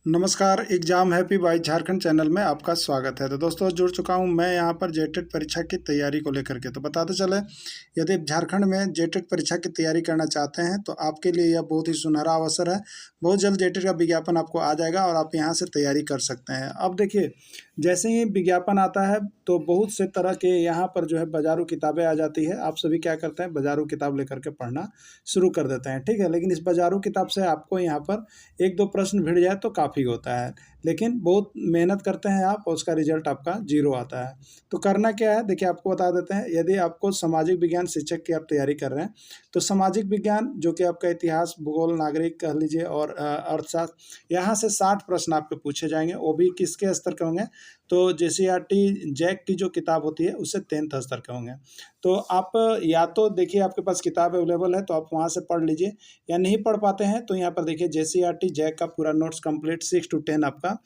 नमस्कार, exam happy by Jharkhand channel में आपका स्वागत है। तो दोस्तों जुड़ चुका हूं मैं यहां पर जेटेट परीक्षा की तैयारी को लेकर के। तो बताते चले, यदि आप झारखंड में जेटेट परीक्षा की तैयारी करना चाहते हैं तो आपके लिए यह बहुत ही सुनहरा अवसर है। बहुत जल्द जेटेट का विज्ञापन आपको आ जाएगा और आप यहां से तैयारी कर सकते हैं। अब देखिए, जैसे ही विज्ञापन आता है तो बहुत से तरह के यहाँ पर जो है बाजारू किताबें आ जाती है। आप सभी क्या करते हैं, बाजारू किताब लेकर के पढ़ना शुरू कर देते हैं, ठीक है। लेकिन इस बाजारू किताब से आपको यहाँ पर एक दो प्रश्न भिड़ जाए तो काफ़ी होता है, लेकिन बहुत मेहनत करते हैं आप और उसका रिजल्ट आपका जीरो आता है। तो करना क्या है, देखिए आपको बता देते हैं। यदि आपको सामाजिक विज्ञान शिक्षक की आप तैयारी कर रहे हैं तो सामाजिक विज्ञान जो कि आपका इतिहास, भूगोल, नागरिक कह लीजिए और अर्थशास्त्र, यहाँ से 60 प्रश्न आपके पूछे जाएंगे। वो भी किसके स्तर के होंगे, तो जेसीईआरटी जैक की जो किताब होती है उससे 10th स्तर के होंगे। तो आप या तो देखिए आपके पास किताब अवेलेबल है तो आप वहाँ से पढ़ लीजिए, या नहीं पढ़ पाते हैं तो यहाँ पर देखिए जेसीईआरटी जैक का पूरा नोट्स कंप्लीट 6 to 10 आपका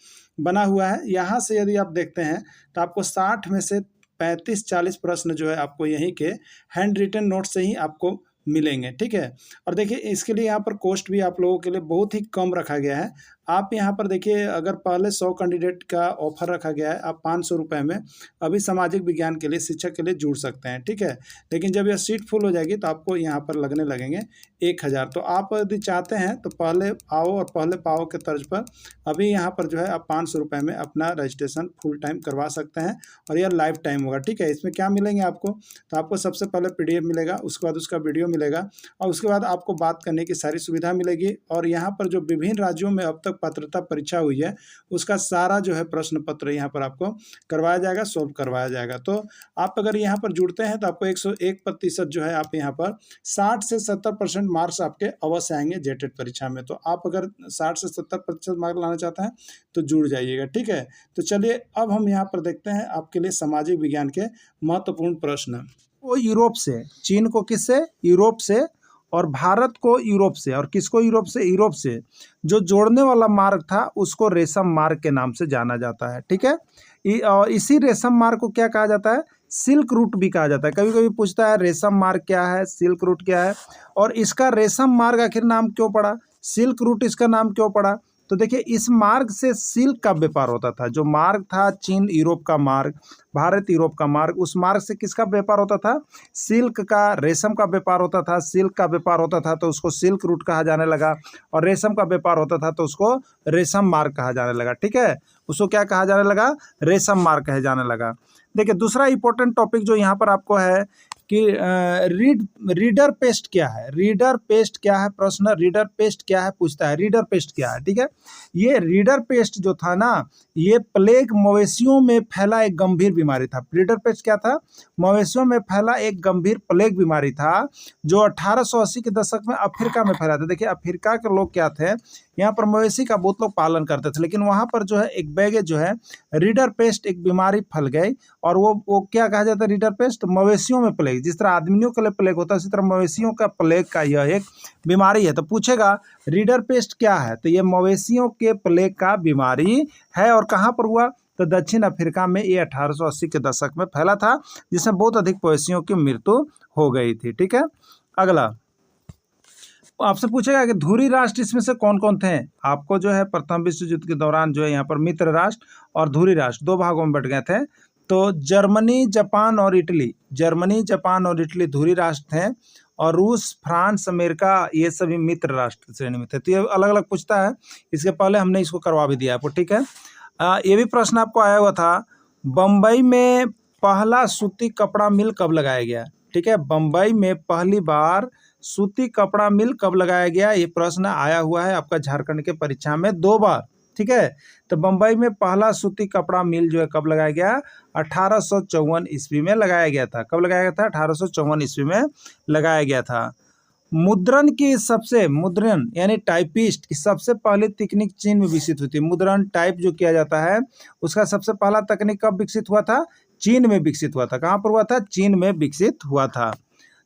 बना हुआ है। यहाँ से यदि आप देखते हैं तो आपको 60 में से 35-40 प्रश्न जो है आपको यहीं के हैंड रिटन नोट से ही आपको मिलेंगे, ठीक है। और देखिए इसके लिए यहाँ पर कॉस्ट भी आप लोगों के लिए बहुत ही कम रखा गया है। आप यहाँ पर देखिए, अगर पहले 100 कैंडिडेट का ऑफर रखा गया है, आप 500 रुपये में अभी सामाजिक विज्ञान के लिए, शिक्षक के लिए जुड़ सकते हैं, ठीक है। लेकिन जब यह सीट फुल हो जाएगी तो आपको यहाँ पर लगने लगेंगे 1000। तो आप यदि चाहते हैं तो पहले आओ और पहले पाओ के तर्ज पर अभी यहाँ पर जो है आप 500 रुपये में अपना रजिस्ट्रेशन फुल टाइम करवा सकते हैं और यह लाइफ टाइम होगा, ठीक है। इसमें क्या मिलेंगे आपको, तो आपको सबसे पहले PDF मिलेगा, उसके बाद उसका वीडियो मिलेगा और उसके बाद आपको बात करने की सारी सुविधा मिलेगी। और यहाँ पर जो विभिन्न राज्यों में अब तक पात्रता परीक्षा हुई है उसका सारा जो है प्रश्न पत्र यहाँ पर आपको करवाया जाएगा, सॉल्व करवाया जाएगा। तो आप अगर यहाँ पर जुड़ते हैं तो आपको 101% जो है आप यहाँ पर 60 से 70% मार्क्स आपके अवश्य आएंगे जेटेट परीक्षा में। तो आप अगर 60 से 70% मार्क्स लाना चाहते हैं तो जुड़ जाइएगा, ठीक है। तो चलिए अब हम यहाँ पर देखते हैं आपके लिए सामाजिक विज्ञान के महत्वपूर्ण प्रश्न। वो यूरोप से, चीन को किससे, यूरोप से, और भारत को यूरोप से, और किसको यूरोप से, यूरोप से जो जोड़ने वाला मार्ग था उसको रेशम मार्ग के नाम से जाना जाता है, ठीक है। और इसी रेशम मार्ग को क्या कहा जाता है, सिल्क रूट भी कहा जाता है। कभी कभी पूछता है रेशम मार्ग क्या है, सिल्क रूट क्या है, और इसका रेशम मार्ग आखिर नाम क्यों पड़ा, सिल्क रूट इसका नाम क्यों पड़ा। तो देखिए इस मार्ग से सिल्क का व्यापार होता था। जो मार्ग था चीन यूरोप का मार्ग, भारत यूरोप का मार्ग, उस मार्ग से किसका व्यापार होता था, सिल्क का, रेशम का व्यापार होता था। सिल्क का व्यापार होता था तो उसको सिल्क रूट कहा जाने लगा, और रेशम का व्यापार होता था तो उसको रेशम मार्ग कहा जाने लगा, ठीक है। उसको क्या कहा जाने लगा, रेशम मार्ग कहे जाने लगा। देखिए दूसरा इंपॉर्टेंट टॉपिक जो यहाँ पर आपको है कि रीडर पेस्ट क्या है, रीडर पेस्ट क्या है, प्रश्न रीडर पेस्ट क्या है पूछता है, रीडर पेस्ट क्या है, ठीक है। ये रीडर पेस्ट जो था ना, ये प्लेग मवेशियों में फैला एक गंभीर बीमारी था। रीडर पेस्ट क्या था, मवेशियों में फैला एक गंभीर प्लेग बीमारी था जो 1880 के दशक में अफ्रीका में फैला था। देखिए अफ्रीका के लोग क्या थे, यहाँ पर मवेशी का बहुत लोग पालन करते थे, लेकिन वहाँ पर जो है एक बैगे जो है रीडर पेस्ट एक बीमारी फैल गई, और वो क्या कहा जाता है, रीडर पेस्ट, मवेशियों में प्लेग। जिस तरह आदमियों के लिए प्लेग होता है उसी तरह मवेशियों का प्लेग का यह एक बीमारी है। तो पूछेगा रीडर पेस्ट क्या है, तो ये मवेशियों के प्लेग का बीमारी है। और कहाँ पर हुआ, तो दक्षिण अफ्रीका में ये 1880 के दशक में फैला था, जिसमें बहुत अधिक मवेशियों की मृत्यु हो गई थी, ठीक है। अगला आपसे पूछेगा कि धुरी राष्ट्र इसमें से कौन कौन थे। आपको जो है प्रथम विश्व युद्ध के दौरान जो है यहाँ पर मित्र राष्ट्र और धुरी राष्ट्र दो भागों में बट गए थे। तो जर्मनी, जापान और इटली, जर्मनी, जापान और इटली धुरी राष्ट्र थे, और रूस, फ्रांस, अमेरिका ये सभी मित्र राष्ट्र श्रेणी में थे। तो ये अलग अलग पूछता है, इसके पहले हमने इसको करवा भी दिया आपको, ठीक है। ये भी प्रश्न आपको आया हुआ था, बम्बई में पहला सूती कपड़ा मिल कब लगाया गया, ठीक है। बम्बई में पहली बार सूती कपड़ा मिल कब लगाया गया, ये प्रश्न आया हुआ है आपका झारखंड के परीक्षा में 2 बार, ठीक है। तो बम्बई में पहला सूती कपड़ा मिल जो है कब लगाया गया, 1854 ईस्वी में लगाया गया था। कब लगाया गया था, 1854 ईस्वी में लगाया गया था। मुद्रण की सबसे, मुद्रण यानी टाइपिस्ट की सबसे पहली तकनीक चीन में विकसित हुई थी। मुद्रण टाइप जो किया जाता है उसका सबसे पहला तकनीक कब विकसित हुआ था, चीन में विकसित हुआ था। कहाँ पर हुआ था, चीन में विकसित हुआ था।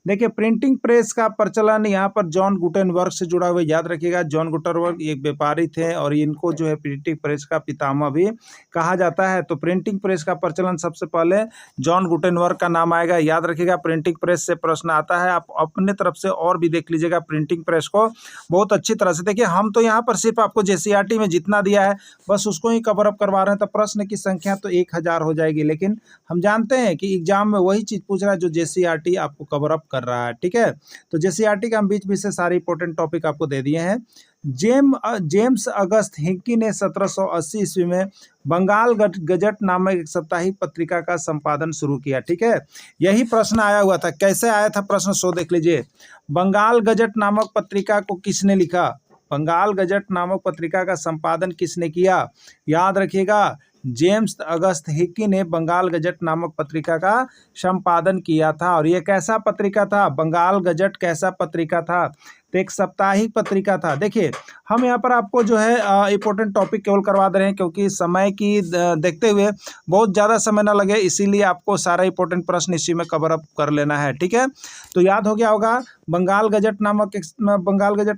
देखिए प्रिंटिंग प्रेस का प्रचलन यहाँ पर जॉन गुटेनबर्ग से जुड़ा हुआ, याद रखिएगा जॉन गुटेनबर्ग एक व्यापारी थे और इनको जो है प्रिंटिंग प्रेस का पितामह भी कहा जाता है। तो प्रिंटिंग प्रेस का प्रचलन सबसे पहले जॉन गुटेनबर्ग का नाम आएगा, याद रखिएगा। प्रिंटिंग प्रेस से प्रश्न आता है, आप अपने तरफ से और भी देख लीजिएगा प्रिंटिंग प्रेस को बहुत अच्छी तरह से। देखिए हम तो यहाँ पर सिर्फ आपको JCERT में जितना दिया है बस उसको ही कवर अप करवा रहे हैं, तो प्रश्न की संख्या तो 1000 हो जाएगी, लेकिन हम जानते हैं कि एग्जाम में वही चीज़ पूछ रहा है जो JCERT आपको कवर अप कर रहा है, ठीक है। तो JCERT का हम बीच बीच से सारे इंपॉर्टेंट टॉपिक आपको दे दिए हैं। जेम्स अगस्त हिंकी ने 1780 ईस्वी में बंगाल गजट नामक एक साप्ताहिक पत्रिका का संपादन शुरू किया, ठीक है। यही प्रश्न आया हुआ था, कैसे आया था प्रश्न, सो देख लीजिए। बंगाल गजट नामक पत्रिका को किसने लिखा? बंगाल गजट नामक पत्रिका का संपादन किसने किया? याद रखिएगा जेम्स अगस्त हिक्की ने बंगाल गजट नामक पत्रिका का संपादन किया था। और ये कैसा पत्रिका था? बंगाल गजट कैसा पत्रिका था? तो एक साप्ताहिक पत्रिका था। देखिए हम यहाँ पर आपको जो है इंपॉर्टेंट टॉपिक केवल करवा दे रहे हैं क्योंकि समय की देखते हुए बहुत ज़्यादा समय ना लगे, इसीलिए आपको सारा इंपॉर्टेंट प्रश्न इसी में कवर अप कर लेना है, ठीक है। तो याद हो गया होगा बंगाल गजट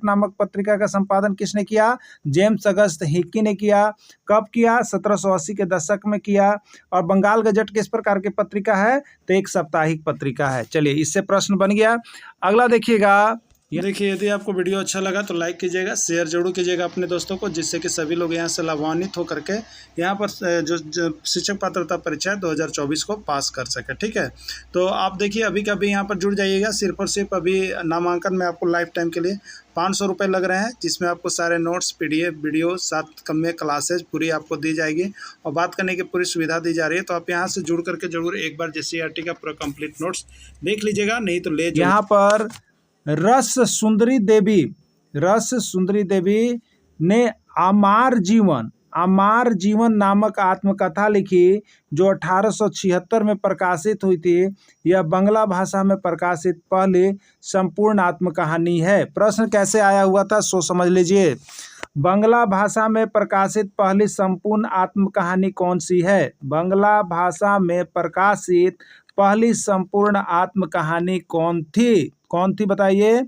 नामक पत्रिका का संपादन किसने किया? जेम्स अगस्त हिक्की ने किया। कब किया? 1780 के दशक में किया। और बंगाल गजट किस प्रकार की पत्रिका है? तो एक साप्ताहिक पत्रिका है। चलिए इससे प्रश्न बन गया। अगला देखिएगा, देखिए यदि आपको वीडियो अच्छा लगा तो लाइक कीजिएगा, शेयर जरूर कीजिएगा अपने दोस्तों को, जिससे कि सभी लोग यहाँ से लाभान्वित होकर के यहाँ पर जो शिक्षक पात्रता परीक्षा 2024 को पास कर सके, ठीक है। तो आप देखिए अभी का भी यहाँ पर जुड़ जाइएगा। सिर्फ और सिर्फ अभी नामांकन में आपको लाइफ टाइम के लिए 500 रुपये लग रहे हैं, जिसमें आपको सारे नोट्स, PDF, वीडियो, 7 कम में क्लासेज पूरी आपको दी जाएगी और बात करने की पूरी सुविधा दी जा रही है। तो आप यहाँ से जुड़ करके जरूर एक बार JCERT का पूरा कंप्लीट नोट्स देख लीजिएगा, नहीं तो ले यहाँ पर रस सुंदरी देवी ने अमार जीवन नामक आत्मकथा लिखी जो 1876 में प्रकाशित हुई थी। यह बांग्ला भाषा में प्रकाशित पहली संपूर्ण आत्मकहानी है। प्रश्न कैसे आया हुआ था सो समझ लीजिए। बांग्ला भाषा में प्रकाशित पहली संपूर्ण आत्मकहानी कौन सी है? बांग्ला भाषा में प्रकाशित पहली संपूर्ण आत्मकहानी कौन थी बताइए।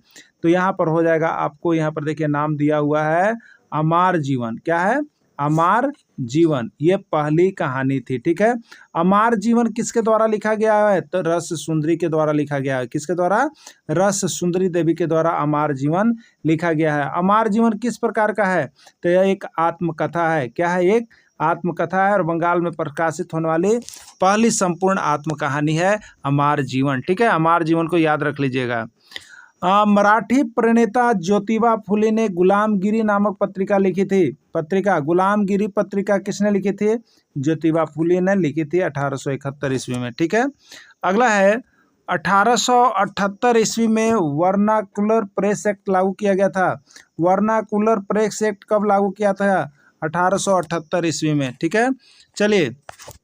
तो यहाँ पर हो जाएगा आपको, यहाँ पर देखिए नाम दिया हुआ है अमार जीवन। क्या है? अमार जीवन, ये पहली कहानी थी, ठीक है। अमार जीवन किसके द्वारा लिखा गया है? तो रस सुंदरी के द्वारा लिखा गया है। किसके द्वारा? रस सुंदरी देवी के द्वारा अमार जीवन लिखा गया है। अमार जीवन किस प्रकार का है? तो यह एक आत्मकथा है। क्या है? एक आत्मकथा है और बंगाल में प्रकाशित होने वाली पहली संपूर्ण आत्मकहानी है अमार जीवन, ठीक है। अमार जीवन को याद रख लीजिएगा। मराठी प्रणेता ज्योतिबा फुले ने गुलामगिरी नामक पत्रिका लिखी थी। गुलामगिरी पत्रिका किसने लिखी थी? ज्योतिबा फुले ने लिखी थी 1871 ईस्वी में, ठीक है। अगला है 1878 ईस्वी में वर्नाकुलर प्रेस एक्ट लागू किया गया था। वर्नाकुलर प्रेस एक्ट कब लागू किया था? 1878 ईस्वी में, ठीक है। चलिए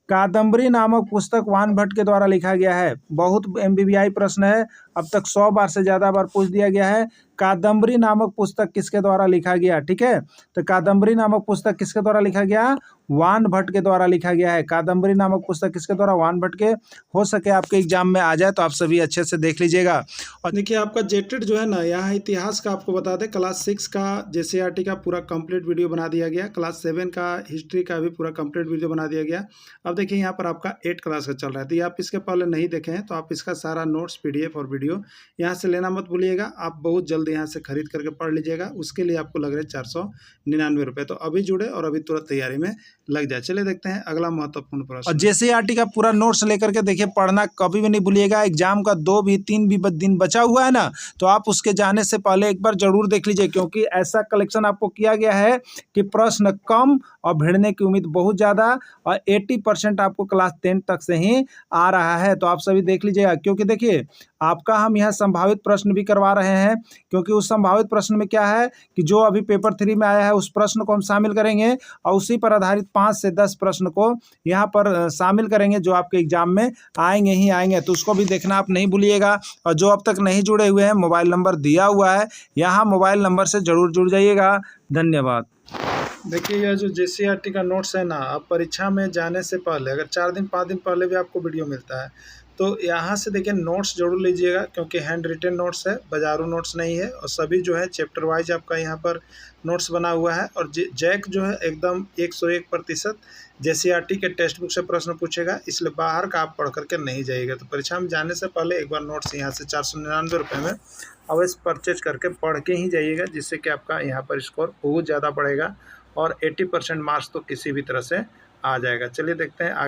कादम्बरी नामक पुस्तक वान भट्ट के द्वारा लिखा गया है। बहुत MBBI प्रश्न है, अब तक 100 बार से ज़्यादा बार पूछ दिया गया है। कादम्बरी नामक पुस्तक किसके द्वारा लिखा गया? ठीक है, तो कादम्बरी नामक पुस्तक किसके द्वारा लिखा गया? वान भट्ट के द्वारा लिखा गया है। कादम्बरी नामक पुस्तक किसके द्वारा? वान भट्ट के। हो सके आपके एग्जाम में आ जाए तो आप सभी अच्छे से देख लीजिएगा। और देखिए आपका जेटेड जो है ना, यहाँ इतिहास का आपको बता दें, क्लास 6 का JCERT का पूरा कंप्लीट वीडियो बना दिया गया। क्लास 7 का हिस्ट्री का भी पूरा कंप्लीट वीडियो बना दिया गया। अब देखिए यहाँ पर आपका 8 क्लास का चल रहा है, तो ये आप इसके पहले नहीं देखे हैं तो आप इसका सारा नोट्स, PDF और वीडियो यहाँ से लेना मत भूलिएगा। आप बहुत जल्द यहाँ से खरीद करके पढ़ लीजिएगा। उसके लिए आपको लग रहे 499 रुपये। तो अभी जुड़े और अभी तुरंत तैयारी में लग जाए। चलिए देखते हैं अगला महत्वपूर्ण प्रश्न। और JCERT का पूरा नोट्स लेकर के देखिए, पढ़ना कभी भी नहीं भूलिएगा। एग्जाम का 2 भी 3 भी दिन बचा हुआ है ना, तो आप उसके जाने से पहले एक बार जरूर देख लीजिए, क्योंकि ऐसा कलेक्शन आपको किया गया है कि प्रश्न कम और भिड़ने की उम्मीद बहुत ज़्यादा, और 80% आपको क्लास 10 तक से ही आ रहा है। तो आप सभी देख लीजिएगा, क्योंकि देखिए आपका हम यहाँ संभावित प्रश्न भी करवा रहे हैं, क्योंकि उस संभावित प्रश्न में क्या है कि जो अभी पेपर 3 में आया है उस प्रश्न को हम शामिल करेंगे और उसी पर आधारित 5 से 10 प्रश्न को यहाँ पर शामिल करेंगे जो आपके एग्जाम में आएंगे ही आएंगे। तो उसको भी देखना आप नहीं भूलिएगा। और जो अब तक नहीं जुड़े हुए हैं, मोबाइल नंबर दिया हुआ है, यहाँ मोबाइल नंबर से जरूर जुड़ जाइएगा। धन्यवाद। देखिए यह जो JCERT का नोट्स है ना, आप परीक्षा में जाने से पहले अगर 4 दिन 5 दिन पहले भी आपको वीडियो मिलता है तो यहाँ से देखिए नोट्स जरूर लीजिएगा, क्योंकि हैंड रिटेन नोट्स है, बाजारू नोट्स नहीं है, और सभी जो है चैप्टर वाइज आपका यहाँ पर नोट्स बना हुआ है। और जैक जो है एकदम 101% JCRT के टेक्स्ट बुक से प्रश्न पूछेगा, इसलिए बाहर का आप पढ़ करके नहीं जाइएगा। तो परीक्षा में जाने से पहले एक बार नोट्स यहाँ से 499 रुपये में अवश्य परचेज करके पढ़ के ही जाइएगा, जिससे कि आपका यहाँ पर स्कोर बहुत ज़्यादा बढ़ेगा और 80% मार्क्स तो किसी भी तरह से आ जाएगा। चलिए देखते हैं आगे।